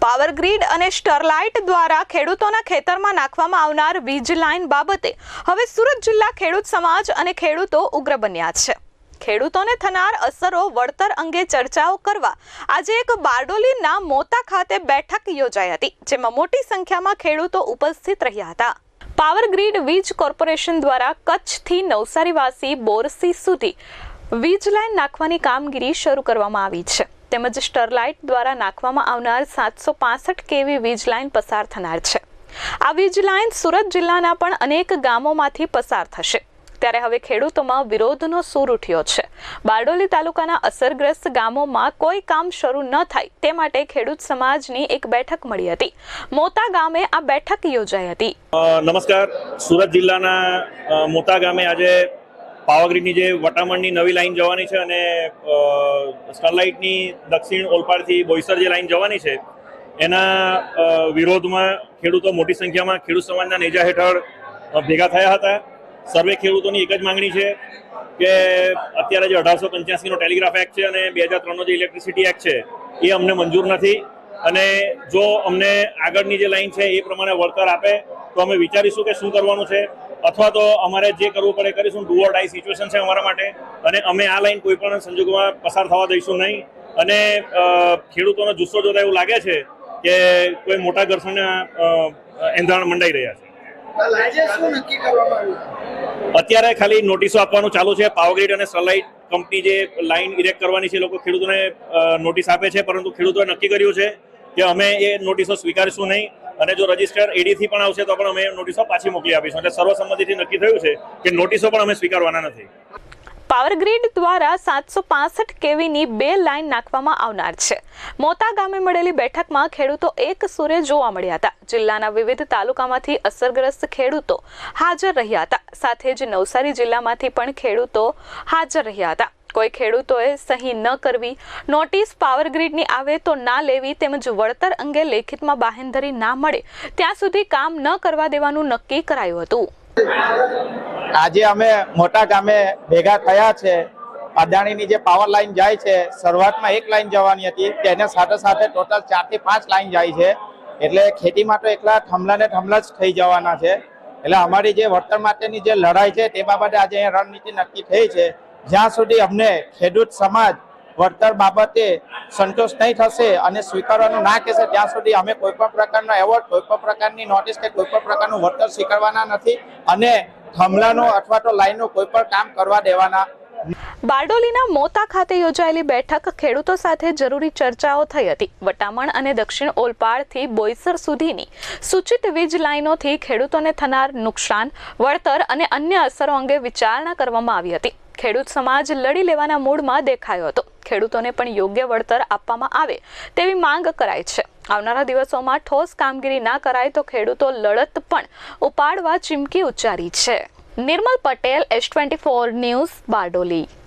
Power grid અને સ્ટરલાઇટ દ્વારા ખેડૂતોના ખેતરમાં નાખવામાં આવનાર વીજ લાઇન બાબતે હવે સુરત જિલ્લા ખેડૂત સમાજ અને ખેડૂતો ઉગ્ર બન્યા છે। ખેડૂતોને થનાર અસરો વળતર અંગે ચર્ચાઓ કરવા આજે એક બારડોલીના મોતા ખાતે બેઠક યોજાઈ હતી, જેમાં મોટી સંખ્યામાં ખેડૂતો ઉપસ્થિત રહ્યા હતા। પાવર ગ્રીડ વીજ કોર્પોરેશન દ્વારા કચ્છથી નવસારીવાસી બોરસી સુધી વીજ લાઇન નાખવાની કામગીરી શરૂ કરવામાં આવી છે। તેમજ સ્ટરલાઇટ દ્વારા નાખવામાં આવનાર 765 કેવી વીજ લાઇન પસાર થનાર છે। આ વીજ લાઇન સુરત જિલ્લાના પણ અનેક ગામોમાંથી પસાર થશે, ત્યારે હવે ખેડૂતોમાં વિરોધનો સૂર ઉઠ્યો છે। બારડોલી તાલુકાના અસરગ્રસ્ત ગામોમાં કોઈ કામ શરૂ ન થાય તે માટે ખેડૂત સમાજની એક બેઠક મળી હતી। મોતા ગામે આ બેઠક યોજાઈ હતી। નમસ્કાર, સુરત જિલ્લાના મોતા ગામે આજે પાવર ગ્રીડની જે વટામણની નવી લાઈન જવાની છે અને સ્ટરલાઇટની દક્ષિણ ઓલપાડથી બોઈસર જે લાઈન જવાની છે એના વિરોધમાં ખેડૂતો મોટી સંખ્યામાં ખેડૂત સમાજના નેજા હેઠળ ભેગા થયા હતા। સર્વે ખેડૂતોની એક જ માંગણી છે કે અત્યારે જે 1885નો ટેલિગ્રાફ એક્ટ છે અને 2003નો જે ઇલેક્ટ્રિસિટી એક્ટ છે એ અમને મંજૂર નથી, અને જો અમને આગળની જે લાઈન છે એ પ્રમાણે વળતર આપે તો અમે વિચારીશું કે શું કરવાનું છે, અથવા તો અમારે જે કરવું પડે કરીશું। ડુ ઓર ડાઈ સિચ્યુએશન છે અમારા માટે, અને અમે આ લાઈન કોઈ પણ સંજોગોમાં પસાર થવા દઈશું નહીં। અને ખેડૂતોનો જુસ્સો જોતા એવું લાગે છે કે કોઈ મોટા ઘર્ષણના એંધાણ મંડાઈ રહ્યા છે। અત્યારે ખાલી નોટિસો આપવાનું ચાલુ છે। પાવર ગ્રીડ અને સ્ટરલાઇટ કંપની જે લાઈન ઇરેક્ટ કરવાની છે એ લોકો ખેડૂતોને નોટિસ આપે છે, પરંતુ ખેડૂતોએ નક્કી કર્યું છે કે અમે એ નોટિસો સ્વીકારીશું નહીં, અને જો રજિસ્ટર એડીથી પણ આવશે તો પણ અમે નોટિસો પાછી મોકલી આપીશું। એટલે સર્વસંમતિથી નક્કી થયું છે કે નોટિસો પણ અમે સ્વીકારવાના નથી। પાવર ગ્રીડ દ્વારા 765 કેવીની 2 લાઇન નાખવામાં આવનાર છે। મોતા ગામે મળેલી બેઠકમાં ખેડૂતો એક સુરે જોવા મળ્યા હતા। જિલ્લાના વિવિધ તાલુકામાંથી અસરગ્રસ્ત ખેડૂતો હાજર રહ્યા હતા, સાથે જ નવસારી જિલ્લામાંથી પણ ખેડૂતો હાજર રહ્યા હતા। કોઈ ખેડૂતોએ સહી ન કરવી, નોટિસ પાવર ગ્રીડની આવે તો ના લેવી, તેમજ વળતર અંગે લેખિતમાં બાહેંધરી ના મળે ત્યાં સુધી કામ ન કરવા દેવાનું નક્કી કરાયું હતું। આજે અમે મોટા ગામે ભેગા થયા છે। અદાણીની જે પાવર લાઈન જાય છે, શરૂઆતમાં એક લાઈન જવાની હતી, તેને સાથે સાથે ટોટલ 4 થી 5 લાઈન જાય છે, એટલે ખેતીમાં તો એકલા થંભલા ને થંભલા જ થઈ જવાના છે। એટલે અમારી જે વળતર માટેની જે લડાઈ છે તે બાબતે આજે અહીંયા રણનીતિ નક્કી થઈ છે। જ્યાં સુધી અમને ખેડૂત સમાજ વળતર બાબતે સંતોષ નહીં થશે અને સ્વીકારવાનું ના કહેશે ત્યાં સુધી અમે કોઈ પણ પ્રકારનો એવોર્ડ, કોઈ પણ પ્રકારની નોટિસ કે કોઈ પણ પ્રકારનું વળતર સ્વીકારવાના નથી, અને થંભલાનો અથવા તો લાઈનનો કોઈ પણ કામ કરવા દેવાના। બારડોલીના મોતા ખાતે યોજાયેલી બેઠક ખેડૂતો સાથે જરૂરી ચર્ચાઓ થઈ હતી। વટામણ અને દક્ષિણ ઓલપાડથી બોઈસર સુધીની સૂચિત વીજ લાઇનોથી ખેડૂતોને થનાર નુકસાન, વળતર અને અન્ય અસરો અંગે વિચારણા કરવામાં આવી હતી। ખેડૂત સમાજ લડી લેવાના મૂડમાં દેખાયો હતો। ખેડૂતોને પણ યોગ્ય વળતર આપવામાં આવે તેવી માંગ કરાઈ છે। આવનારા દિવસોમાં ઠોસ કામગીરી ના કરાય તો ખેડૂતો લડત પણ ઉપાડવા ચીમકી ઉચ્ચારી છે। નિર્મલ પટેલ, S24 ન્યૂઝ, બારડોલી।